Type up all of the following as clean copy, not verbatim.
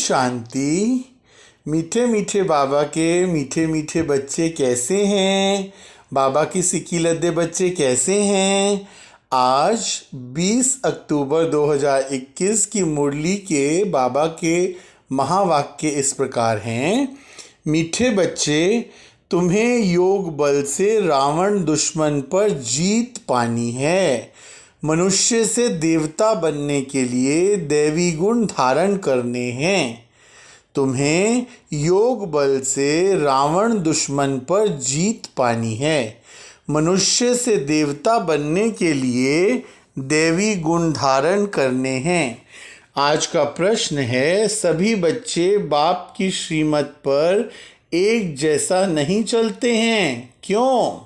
शांति। मीठे मीठे बाबा के मीठे मीठे बच्चे कैसे हैं? बाबा की सिक्की लद्दे बच्चे कैसे हैं? आज 20 अक्टूबर 2021 की मुरली के बाबा के महावाक्य इस प्रकार हैं। मीठे बच्चे, तुम्हें योग बल से रावण दुश्मन पर जीत पानी है। मनुष्य से देवता बनने के लिए दैवी गुण धारण करने हैं। तुम्हें योग बल से रावण दुश्मन पर जीत पानी है। मनुष्य से देवता बनने के लिए दैवी गुण धारण करने हैं। आज का प्रश्न है, सभी बच्चे बाप की श्रीमत पर एक जैसा नहीं चलते हैं, क्यों?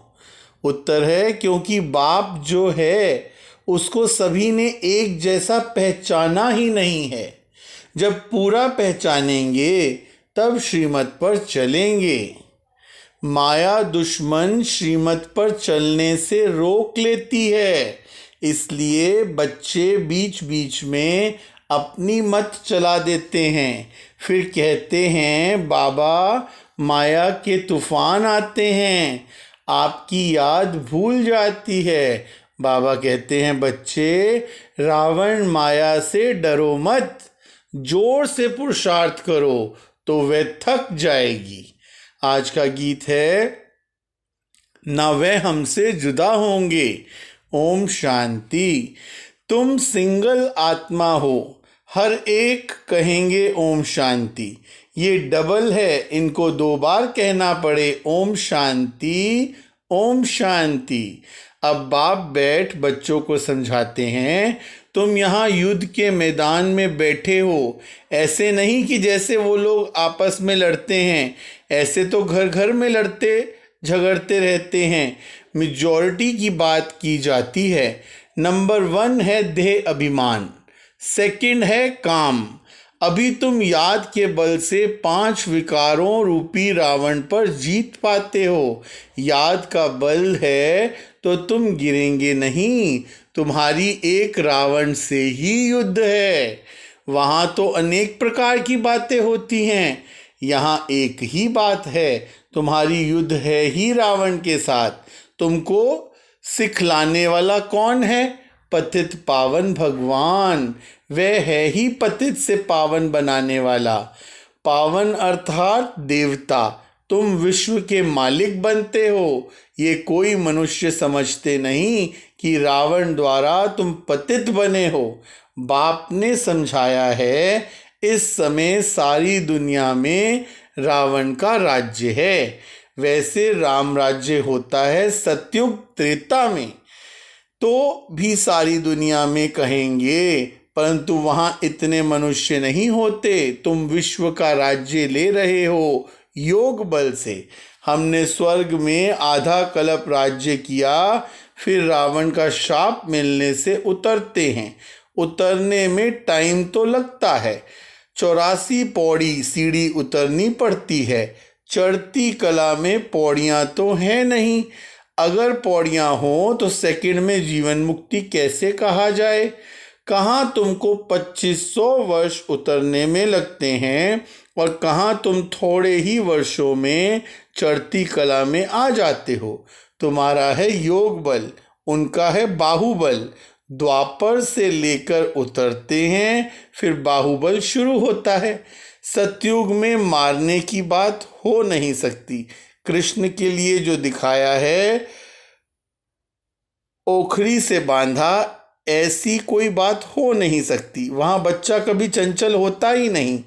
उत्तर है, क्योंकि बाप जो है उसको सभी ने एक जैसा पहचाना ही नहीं है। जब पूरा पहचानेंगे तब श्रीमत पर चलेंगे। माया दुश्मन श्रीमत पर चलने से रोक लेती है, इसलिए बच्चे बीच बीच में अपनी मत चला देते हैं। फिर कहते हैं, बाबा माया के तूफान आते हैं, आपकी याद भूल जाती है। बाबा कहते हैं, बच्चे रावण माया से डरो मत, जोर से पुरुषार्थ करो तो वह थक जाएगी। आज का गीत है, ना वह हमसे जुदा होंगे। ओम शांति। तुम सिंगल आत्मा हो, हर एक कहेंगे ओम शांति। ये डबल है, इनको 2 बार कहना पड़े। ओम शांति, ओम शांति। अब बाप बैठ बच्चों को समझाते हैं, तुम यहाँ युद्ध के मैदान में बैठे हो। ऐसे नहीं कि जैसे वो लोग आपस में लड़ते हैं, ऐसे तो घर घर में लड़ते झगड़ते रहते हैं। मेजॉरिटी की बात की जाती है। नंबर 1 है देह अभिमान, सेकंड है काम। अभी तुम याद के बल से 5 विकारों रूपी रावण पर जीत पाते हो। याद का बल है तो तुम गिरेंगे नहीं। तुम्हारी एक रावण से ही युद्ध है। वहाँ तो अनेक प्रकार की बातें होती हैं, यहाँ एक ही बात है, तुम्हारी युद्ध है ही रावण के साथ। तुमको सिखलाने वाला कौन है? पतित पावन भगवान। वह है ही पतित से पावन बनाने वाला। पावन अर्थात देवता। तुम विश्व के मालिक बनते हो। ये कोई मनुष्य समझते नहीं कि रावण द्वारा तुम पतित बने हो। बाप ने समझाया है, इस समय सारी दुनिया में रावण का राज्य है। वैसे राम राज्य होता है सतयुग त्रेता में, तो भी सारी दुनिया में कहेंगे, परंतु वहाँ इतने मनुष्य नहीं होते। तुम विश्व का राज्य ले रहे हो योग बल से। हमने स्वर्ग में आधा कल्प राज्य किया, फिर रावण का शाप मिलने से उतरते हैं। उतरने में टाइम तो लगता है, 84 पौड़ी सीढ़ी उतरनी पड़ती है। चढ़ती कला में पौड़ियाँ तो हैं नहीं। अगर पौड़ियाँ हों तो सेकंड में जीवन मुक्ति कैसे कहा जाए? कहाँ तुमको 2500 वर्ष उतरने में लगते हैं और कहाँ तुम थोड़े ही वर्षों में चढ़ती कला में आ जाते हो। तुम्हारा है योग बल, उनका है बाहुबल। द्वापर से लेकर उतरते हैं, फिर बाहुबल शुरू होता है। सतयुग में मारने की बात हो नहीं सकती। कृष्ण के लिए जो दिखाया है, ओखरी से बांधा, ऐसी कोई बात हो नहीं सकती। वहाँ बच्चा कभी चंचल होता ही नहीं।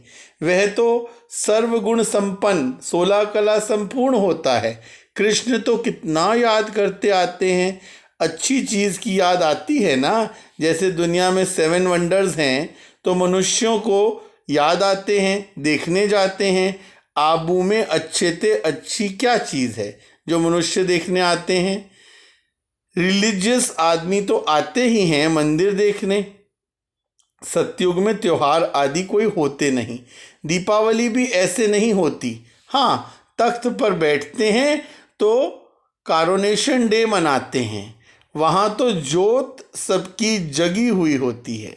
वह तो सर्वगुण संपन्न, 16 कला संपूर्ण होता है। कृष्ण तो कितना याद करते आते हैं। अच्छी चीज़ की याद आती है ना। जैसे दुनिया में 7 वंडर्स हैं, तो मनुष्यों को याद आते हैं, देखने जाते हैं। आबू में अच्छे ते अच्छी क्या चीज़ है जो मनुष्य देखने आते हैं? रिलीजियस आदमी तो आते ही हैं मंदिर देखने। सतयुग में त्योहार आदि कोई होते नहीं। दीपावली भी ऐसे नहीं होती। हाँ, तख्त पर बैठते हैं तो कारोनेशन डे मनाते हैं। वहाँ तो जोत सबकी जगी हुई होती है।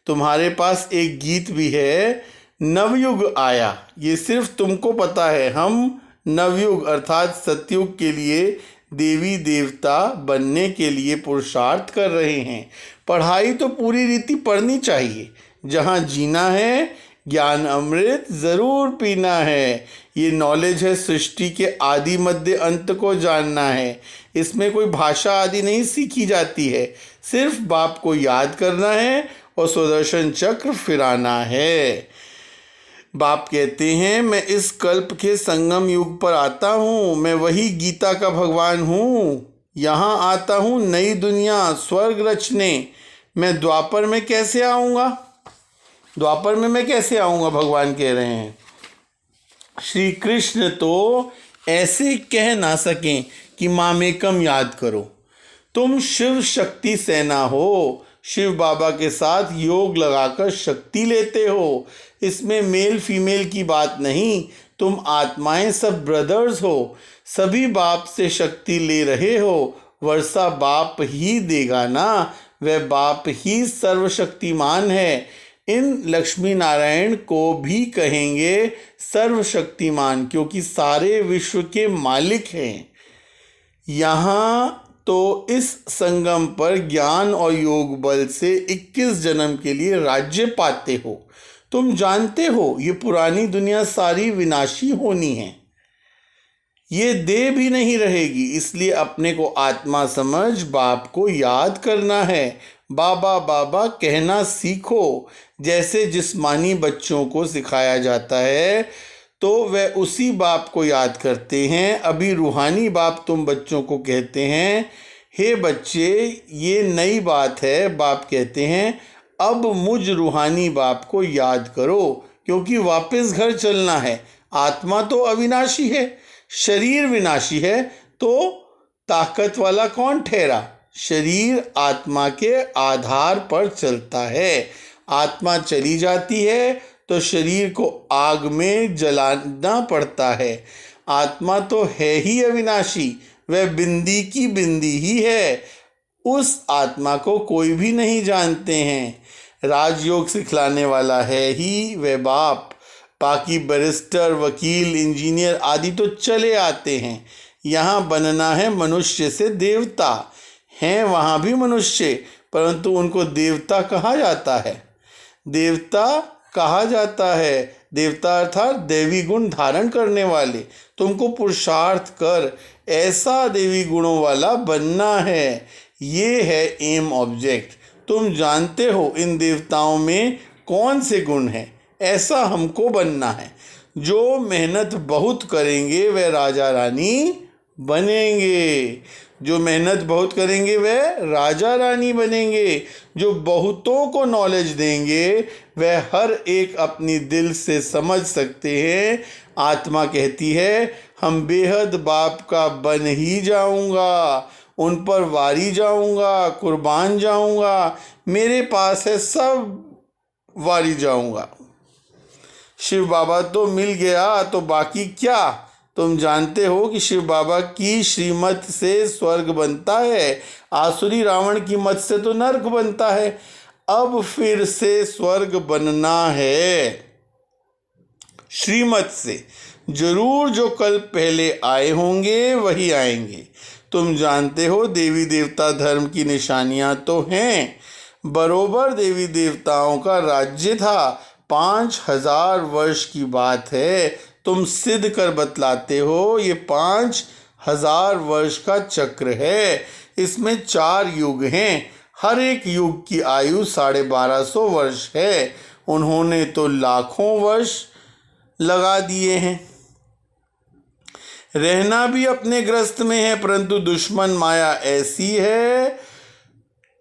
तुम्हारे पास एक गीत भी है, नवयुग आया, ये सिर्फ तुमको पता है। हम नवयुग अर्थात सतयुग के लिए देवी देवता बनने के लिए पुरुषार्थ कर रहे हैं। पढ़ाई तो पूरी रीति पढ़नी चाहिए। जहाँ जीना है ज्ञान अमृत ज़रूर पीना है। ये नॉलेज है सृष्टि के आदि मध्य अंत को जानना है। इसमें कोई भाषा आदि नहीं सीखी जाती है, सिर्फ बाप को याद करना है और सुदर्शन चक्र फिराना है। बाप कहते हैं मैं इस कल्प के संगम युग पर आता हूँ, मैं वही गीता का भगवान हूँ। यहाँ आता हूँ नई दुनिया स्वर्ग रचने। मैं द्वापर में कैसे आऊँगा? द्वापर में मैं कैसे आऊँगा? भगवान कह रहे हैं। श्री कृष्ण तो ऐसे कह ना सकें कि मामेकम याद करो। तुम शिव शक्ति सेना हो, शिव बाबा के साथ योग लगाकर शक्ति लेते हो। इसमें मेल फीमेल की बात नहीं, तुम आत्माएं सब ब्रदर्स हो। सभी बाप से शक्ति ले रहे हो। वर्षा बाप ही देगा ना, वह बाप ही सर्वशक्तिमान है। इन लक्ष्मी नारायण को भी कहेंगे सर्वशक्तिमान, क्योंकि सारे विश्व के मालिक हैं। यहाँ तो इस संगम पर ज्ञान और योग बल से 21 जन्म के लिए राज्य पाते हो। तुम जानते हो ये पुरानी दुनिया सारी विनाशी होनी है, ये देह भी नहीं रहेगी। इसलिए अपने को आत्मा समझ बाप को याद करना है। बाबा बाबा कहना सीखो। जैसे जिस्मानी बच्चों को सिखाया जाता है तो वह उसी बाप को याद करते हैं। अभी रूहानी बाप तुम बच्चों को कहते हैं हे बच्चे ये नई बात है। बाप कहते हैं अब मुझ रूहानी बाप को याद करो, क्योंकि वापस घर चलना है। आत्मा तो अविनाशी है, शरीर विनाशी है, तो ताकत वाला कौन ठहरा? शरीर आत्मा के आधार पर चलता है। आत्मा चली जाती है तो शरीर को आग में जलाना पड़ता है। आत्मा तो है ही अविनाशी, वह बिंदी की बिंदी ही है। उस आत्मा को कोई भी नहीं जानते हैं। राजयोग सिखलाने वाला है ही वह बाप। बाकी बैरिस्टर वकील इंजीनियर आदि तो चले आते हैं। यहाँ बनना है मनुष्य से देवता। हैं वहाँ भी मनुष्य, परंतु उनको देवता कहा जाता है। देवता कहा जाता है, देवता अर्थात देवी गुण धारण करने वाले। तुमको पुरुषार्थ कर ऐसा देवी गुणों वाला बनना है। ये है एम ऑब्जेक्ट। तुम जानते हो इन देवताओं में कौन से गुण हैं, ऐसा हमको बनना है। जो मेहनत बहुत करेंगे वह राजा रानी बनेंगे। जो मेहनत बहुत करेंगे वह राजा रानी बनेंगे। जो बहुतों को नॉलेज देंगे वह हर एक अपनी दिल से समझ सकते हैं। आत्मा कहती है हम बेहद बाप का बन ही जाऊंगा, उन पर वारी जाऊंगा, कुर्बान जाऊंगा। मेरे पास है सब वारी जाऊंगा। शिव बाबा तो मिल गया तो बाकी क्या? तुम जानते हो कि शिव बाबा की श्रीमत से स्वर्ग बनता है, आसुरी रावण की मत से तो नरक बनता है। अब फिर से स्वर्ग बनना है श्रीमत से। जरूर जो कल पहले आए होंगे वही आएंगे। तुम जानते हो देवी देवता धर्म की निशानियां तो हैं। बरोबर देवी देवताओं का राज्य था। 5000 वर्ष की बात है। तुम सिद्ध कर बतलाते हो ये 5000 वर्ष का चक्र है। इसमें 4 युग हैं। हर एक युग की आयु 1250 वर्ष है। उन्होंने तो लाखों वर्ष लगा दिए हैं। रहना भी अपने ग्रस्त में है, परंतु दुश्मन माया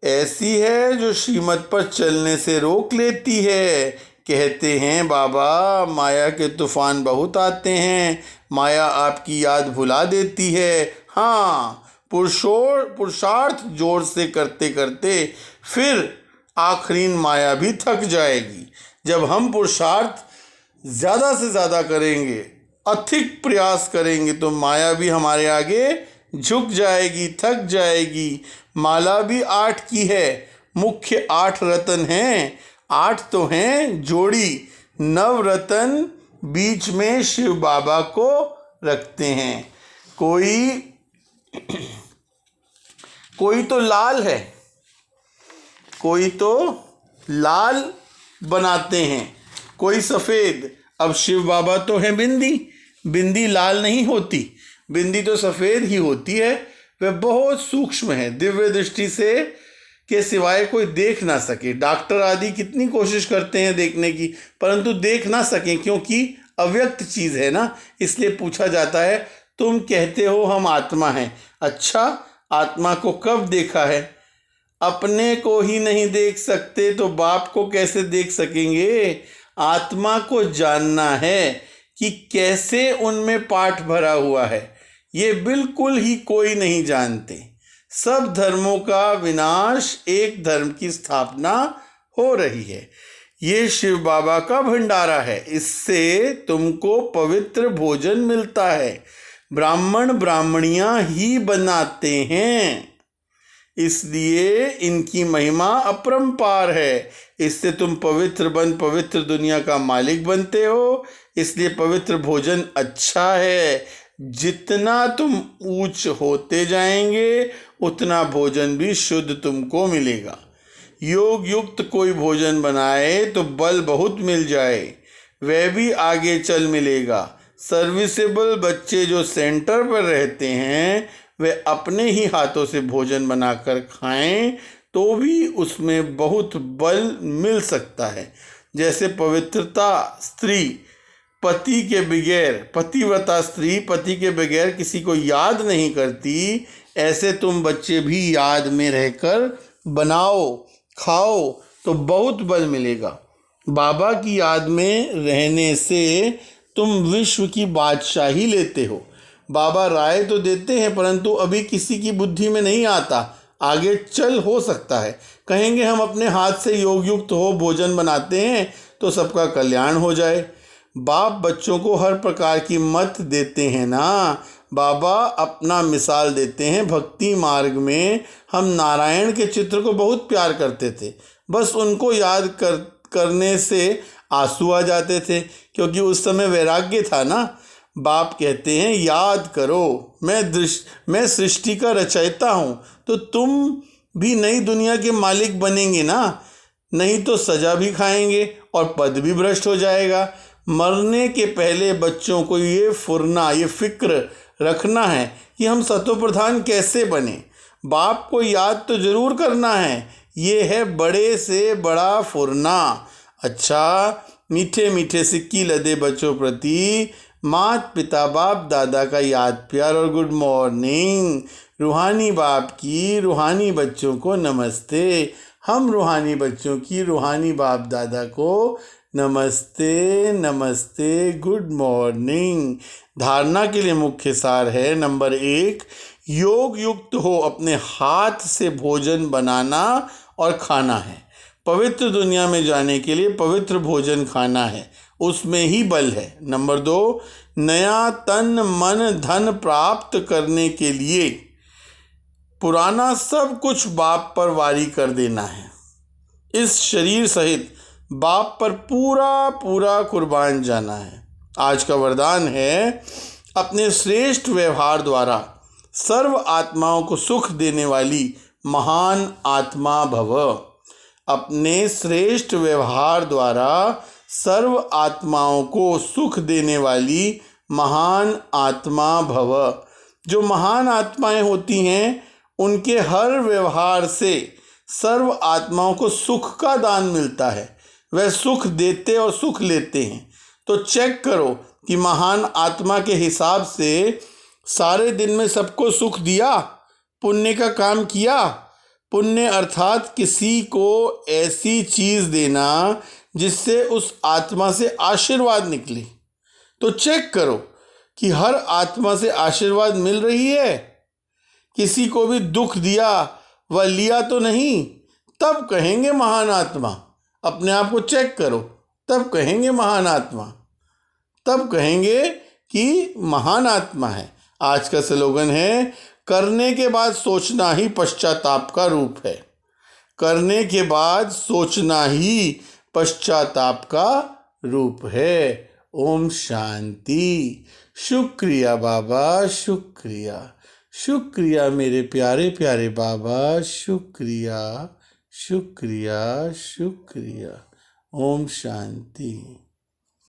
ऐसी है जो श्रीमत पर चलने से रोक लेती है। कहते हैं बाबा माया के तूफान बहुत आते हैं, माया आपकी याद भुला देती है। हाँ, पुरुषार्थ जोर से करते करते फिर आखिरीन माया भी थक जाएगी। जब हम पुरुषार्थ ज़्यादा से ज़्यादा करेंगे, अधिक प्रयास करेंगे, तो माया भी हमारे आगे झुक जाएगी, थक जाएगी। माला भी 8 की है। मुख्य 8 रत्न हैं। 8 तो हैं जोड़ी, नवरत्न बीच में शिव बाबा को रखते हैं। कोई तो लाल है, कोई तो लाल बनाते हैं, कोई सफ़ेद। अब शिव बाबा तो है बिंदी, बिंदी लाल नहीं होती, बिंदी तो सफ़ेद ही होती है। वह बहुत सूक्ष्म है, दिव्य दृष्टि से के सिवाय कोई देख ना सके। डॉक्टर आदि कितनी कोशिश करते हैं देखने की, परंतु देख ना सकें, क्योंकि अव्यक्त चीज़ है ना। इसलिए पूछा जाता है, तुम कहते हो हम आत्मा हैं, अच्छा आत्मा को कब देखा है? अपने को ही नहीं देख सकते तो बाप को कैसे देख सकेंगे? आत्मा को जानना है कि कैसे उनमें पाठ भरा हुआ है, ये बिल्कुल ही कोई नहीं जानते। सब धर्मों का विनाश, एक धर्म की स्थापना हो रही है। ये शिव बाबा का भंडारा है, इससे तुमको पवित्र भोजन मिलता है। ब्राह्मण ब्राह्मणियां ही बनाते हैं, इसलिए इनकी महिमा अपरंपार है। इससे तुम पवित्र बन पवित्र दुनिया का मालिक बनते हो, इसलिए पवित्र भोजन अच्छा है। जितना तुम ऊंच होते जाएंगे उतना भोजन भी शुद्ध तुमको मिलेगा। योग युक्त कोई भोजन बनाए तो बल बहुत मिल जाए, वह भी आगे चल मिलेगा। सर्विसेबल बच्चे जो सेंटर पर रहते हैं वे अपने ही हाथों से भोजन बनाकर खाएं तो भी उसमें बहुत बल मिल सकता है। जैसे पवित्रता स्त्री पति के बगैर, पतिव्रता स्त्री पति के बगैर किसी को याद नहीं करती, ऐसे तुम बच्चे भी याद में रहकर बनाओ, खाओ तो बहुत बल मिलेगा। बाबा की याद में रहने से तुम विश्व की बादशाही लेते हो। बाबा राय तो देते हैं, परंतु अभी किसी की बुद्धि में नहीं आता, आगे चल हो सकता है। कहेंगे हम अपने हाथ से योग युक्त हो भोजन बनाते हैं तो सबका कल्याण हो जाए। बाप बच्चों को हर प्रकार की मत देते हैं ना। बाबा अपना मिसाल देते हैं। भक्ति मार्ग में हम नारायण के चित्र को बहुत प्यार करते थे, बस उनको याद करने से आंसू आ जाते थे, क्योंकि उस समय वैराग्य था ना। बाप कहते हैं याद करो, मैं सृष्टि का रचयिता हूँ, तो तुम भी नई दुनिया के मालिक बनेंगे ना। नहीं तो सजा भी खाएंगे और पद भी भ्रष्ट हो जाएगा। मरने के पहले बच्चों को ये फुरना, ये फिक्र रखना है कि हम सतोप्रधान कैसे बने। बाप को याद तो जरूर करना है, ये है बड़े से बड़ा फुरना। अच्छा, मीठे मीठे सिक्की लदे बच्चों प्रति मात पिता बाप दादा का याद प्यार और गुड मॉर्निंग। रूहानी बाप की रूहानी बच्चों को नमस्ते। हम रूहानी बच्चों की रूहानी बाप दादा को नमस्ते नमस्ते, गुड मॉर्निंग। धारणा के लिए मुख्य सार है, नंबर 1, योग युक्त हो अपने हाथ से भोजन बनाना और खाना है। पवित्र दुनिया में जाने के लिए पवित्र भोजन खाना है, उसमें ही बल है। नंबर 2, नया तन मन धन प्राप्त करने के लिए पुराना सब कुछ बाप पर वारी कर देना है। इस शरीर सहित बाप पर पूरा पूरा कुर्बान जाना है। आज का वरदान है, अपने श्रेष्ठ व्यवहार द्वारा सर्व आत्माओं को सुख देने वाली महान आत्मा भव। अपने श्रेष्ठ व्यवहार द्वारा सर्व आत्माओं को सुख देने वाली महान आत्मा भव। जो महान आत्माएं होती हैं उनके हर व्यवहार से सर्व आत्माओं को सुख का दान मिलता है। वह सुख देते और सुख लेते हैं। तो चेक करो कि महान आत्मा के हिसाब से सारे दिन में सबको सुख दिया, पुण्य का काम किया। पुण्य अर्थात किसी को ऐसी चीज़ देना जिससे उस आत्मा से आशीर्वाद निकले। तो चेक करो कि हर आत्मा से आशीर्वाद मिल रही है। किसी को भी दुख दिया व लिया तो नहीं, तब कहेंगे महान आत्मा। अपने आप को चेक करो, तब कहेंगे महान आत्मा, तब कहेंगे कि महान आत्मा है। आज का स्लोगन है, करने के बाद सोचना ही पश्चाताप का रूप है। करने के बाद सोचना ही पश्चाताप का रूप है। ओम शांति। शुक्रिया बाबा, शुक्रिया। शुक्रिया मेरे प्यारे प्यारे बाबा, शुक्रिया शुक्रिया शुक्रिया। ओम शांति।